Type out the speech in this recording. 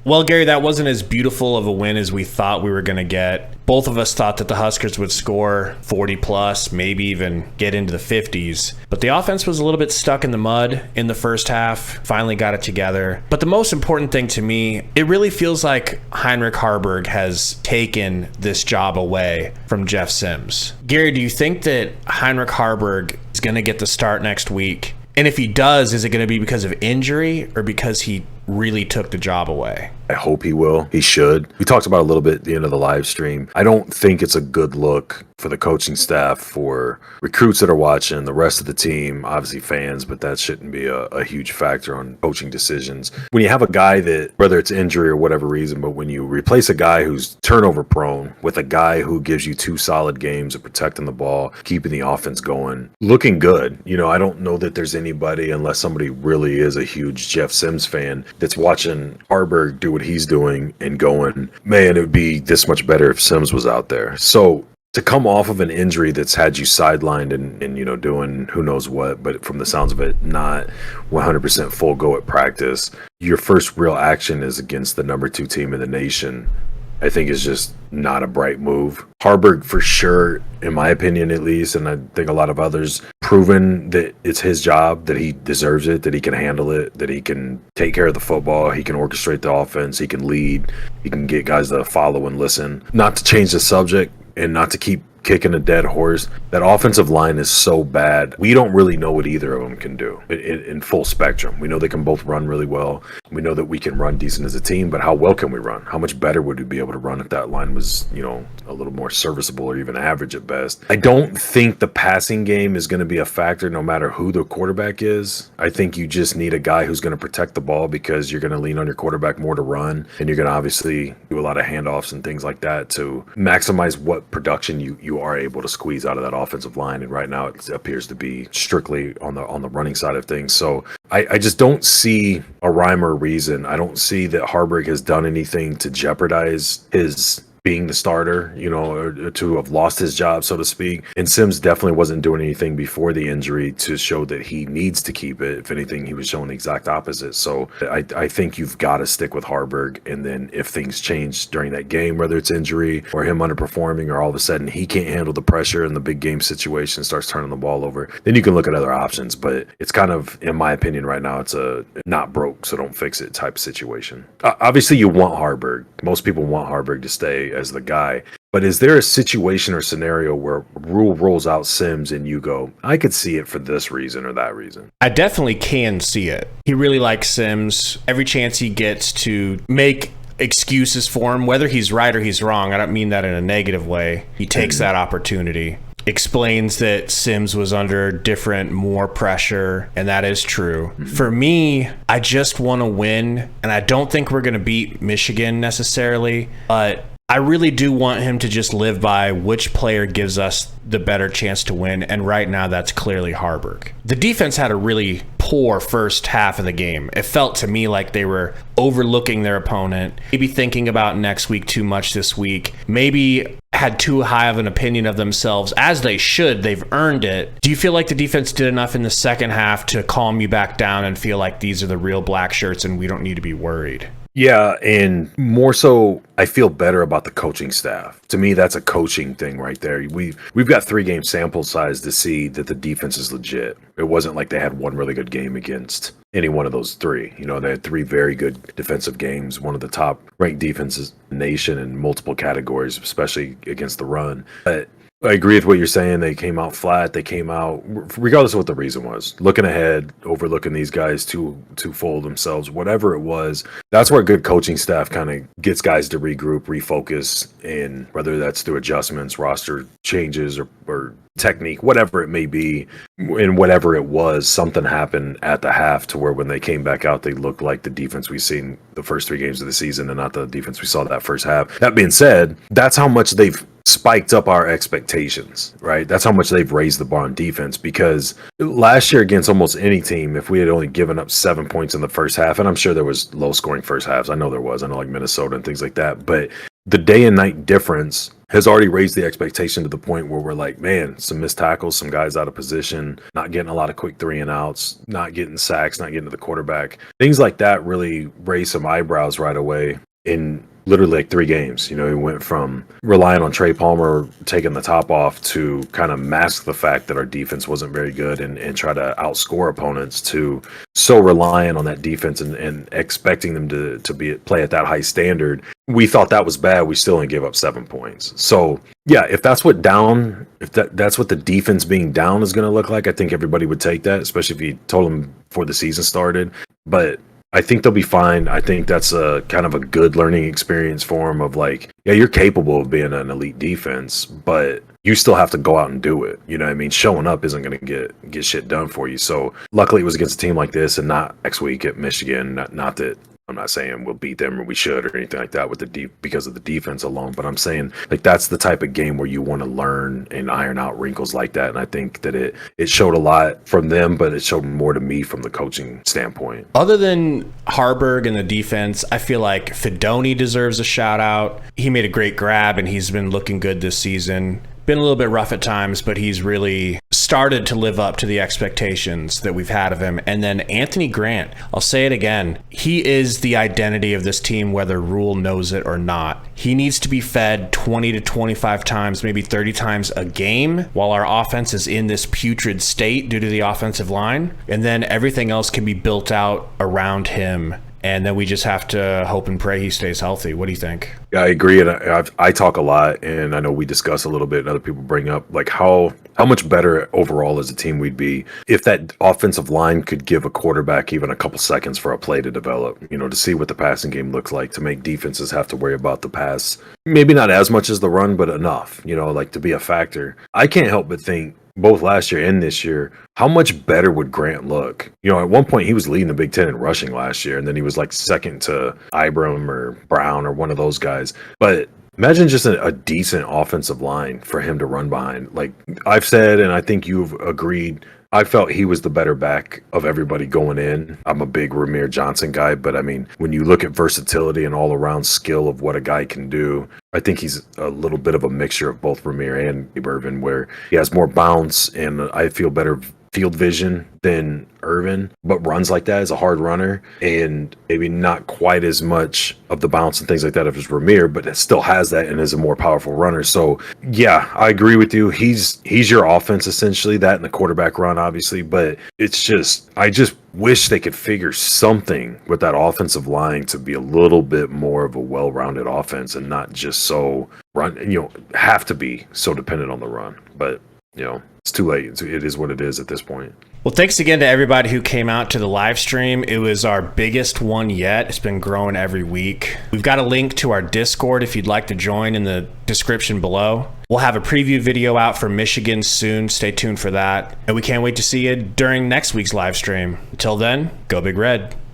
Well, Gary, that wasn't as beautiful of a win as we thought we were going to get. Both of us thought that the Huskers would score 40 plus, maybe even get into the 50s. But the offense was a little bit stuck in the mud in the first half, finally got it together. But the most important thing to me, it really feels like Heinrich Haarberg has taken this job away from Jeff Sims. Gary, do you think that Heinrich Haarberg is going to get the start next week? And if he does, is it going to be because of injury or because he really took the job away? I hope he will. He should. We talked about it a little bit at the end of the live stream. I don't think it's a good look for the coaching staff, for recruits that are watching, the rest of the team, obviously fans, but that shouldn't be a huge factor on coaching decisions. When you have a guy that, whether it's injury or whatever reason, but when you replace a guy who's turnover prone with a guy who gives you 2 solid games of protecting the ball, keeping the offense going, looking good. I don't know that there's anybody, unless somebody really is a huge Jeff Sims fan, that's watching Haarberg do what he's doing and going, man, it would be this much better if Sims was out there. So to come off of an injury that's had you sidelined and doing who knows what, but from the sounds of it, not 100% full go at practice, your first real action is against the number 2 team in the nation, I think is just not a bright move. Haarberg, for sure, in my opinion at least, and I think a lot of others, proven that it's his job, that he deserves it, that he can handle it, that he can take care of the football, he can orchestrate the offense, he can lead, he can get guys to follow and listen. Not to change the subject and not to keep kicking a dead horse, that offensive line is so bad. We don't really know what either of them can do in full spectrum. We know they can both run really well. We know that we can run decent as a team, but how well can we run? How much better would we be able to run if that line was, a little more serviceable or even average at best? I don't think the passing game is going to be a factor no matter who the quarterback is. I think you just need a guy who's going to protect the ball, because you're going to lean on your quarterback more to run, and you're going to obviously do a lot of handoffs and things like that to maximize what production you are able to squeeze out of that offensive line. And right now it appears to be strictly on the running side of things. So I just don't see a rhyme or reason. I don't see that Haarberg has done anything to jeopardize his being the starter, or to have lost his job, so to speak. And Sims definitely wasn't doing anything before the injury to show that he needs to keep it. If anything, he was showing the exact opposite. So I think you've got to stick with Haarberg. And then if things change during that game, whether it's injury or him underperforming, or all of a sudden he can't handle the pressure in the big game situation, starts turning the ball over, then you can look at other options. But it's kind of, in my opinion right now, it's a not broke, so don't fix it type of situation. Obviously, you want Haarberg. Most people want Haarberg to stay as the guy. But is there a situation or scenario where Rule rolls out Sims and you go, I could see it for this reason or that reason? I definitely can see it. He really likes Sims. Every chance he gets to make excuses for him, whether he's right or he's wrong, I don't mean that in a negative way, he takes that opportunity. Explains that Sims was under different, more pressure, and that is true. For me, I just want to win, and I don't think we're going to beat Michigan necessarily, but I really do want him to just live by which player gives us the better chance to win, and right now that's clearly Haarberg. The defense had a really poor first half of the game. It felt to me like they were overlooking their opponent, maybe thinking about next week too much this week, maybe had too high of an opinion of themselves, as they should. They've earned it. Do you feel like the defense did enough in the second half to calm you back down and feel like these are the real black shirts and we don't need to be worried? Yeah, and more so, I feel better about the coaching staff. To me, that's a coaching thing right there. We've got 3-game sample size to see that the defense is legit. It wasn't like they had one really good game against any one of those 3. They had 3 very good defensive games, one of the top ranked defenses in the nation in multiple categories, especially against the run. But I agree with what you're saying. They came out flat. They came out, regardless of what the reason was, looking ahead, overlooking these guys too full of themselves, whatever it was. That's where a good coaching staff kind of gets guys to regroup, refocus, and whether that's through adjustments, roster changes, or technique, whatever it may be, and whatever it was, something happened at the half to where when they came back out, they looked like the defense we've seen the first 3 games of the season and not the defense we saw that first half. That being said, that's how much they've spiked up our expectations, right? That's how much they've raised the bar on defense, because last year against almost any team, if we had only given up 7 points in the first half, and I'm sure there was low scoring first halves. I know there was. I know like Minnesota and things like that, but the day and night difference has already raised the expectation to the point where we're like, man, some missed tackles, some guys out of position, not getting a lot of quick 3 and outs, not getting sacks, not getting to the quarterback. Things like that really raised some eyebrows right away in literally like 3 games. You know, he went from relying on Trey Palmer taking the top off to kind of mask the fact that our defense wasn't very good and try to outscore opponents, to so reliant on that defense and expecting them to play at that high standard. We thought that was bad. We still only gave up 7 points. So yeah, if that's what that's what the defense being down is going to look like, I think everybody would take that, especially if you told them before the season started. But I think they'll be fine. I think that's a kind of a good learning experience for them of like, yeah, you're capable of being an elite defense, but you still have to go out and do it. You know what I mean? Showing up isn't going to get shit done for you. So luckily it was against a team like this and not next week at Michigan. Not that I'm not saying we'll beat them or we should or anything like that with because of the defense alone, but I'm saying like that's the type of game where you want to learn and iron out wrinkles like that. And I think that it showed a lot from them, but it showed more to me from the coaching standpoint. Other than Haarberg and the defense, I feel like Fedoni deserves a shout out. He made a great grab and he's been looking good this season. Been a little bit rough at times, but he's really started to live up to the expectations that we've had of him. And then Anthony Grant, I'll say it again, he is the identity of this team, whether Rule knows it or not. He needs to be fed 20 to 25 times, maybe 30 times a game while our offense is in this putrid state due to the offensive line. And then everything else can be built out around him. And then we just have to hope and pray he stays healthy. What do you think? Yeah, I agree. And I talk a lot, and I know we discuss a little bit, and other people bring up like how much better overall as a team we'd be if that offensive line could give a quarterback even a couple seconds for a play to develop, you know, to see what the passing game looks like, to make defenses have to worry about the pass. Maybe not as much as the run, but enough, you know, like to be a factor. I can't help but think, both last year and this year, how much better would Grant look? You know, at one point he was leading the Big Ten in rushing last year, and then he was like second to Ibram or Brown or one of those guys. But imagine just a decent offensive line for him to run behind. Like I've said, and I think you've agreed, I felt he was the better back of everybody going in. I'm a big Ramir Johnson guy, but I mean, when you look at versatility and all-around skill of what a guy can do, I think he's a little bit of a mixture of both Ramir and Gabe Irvin, where he has more bounce and I feel better field vision than Irvin, but runs like that as a hard runner, and maybe not quite as much of the bounce and things like that as Ramir, but it still has that and is a more powerful runner. So yeah, I agree with you. He's your offense essentially, that and the quarterback run obviously, but it's just, I just wish they could figure something with that offensive line to be a little bit more of a well-rounded offense and not just so run, you know, have to be so dependent on the run. But you know, it's too late. It is what it is at this point. Well, thanks again to everybody who came out to the live stream. It was our biggest one yet. It's been growing every week. We've got a link to our Discord if you'd like to join in the description below. We'll have a preview video out for Michigan soon. Stay tuned for that. And we can't wait to see you during next week's live stream. Until then, go Big Red.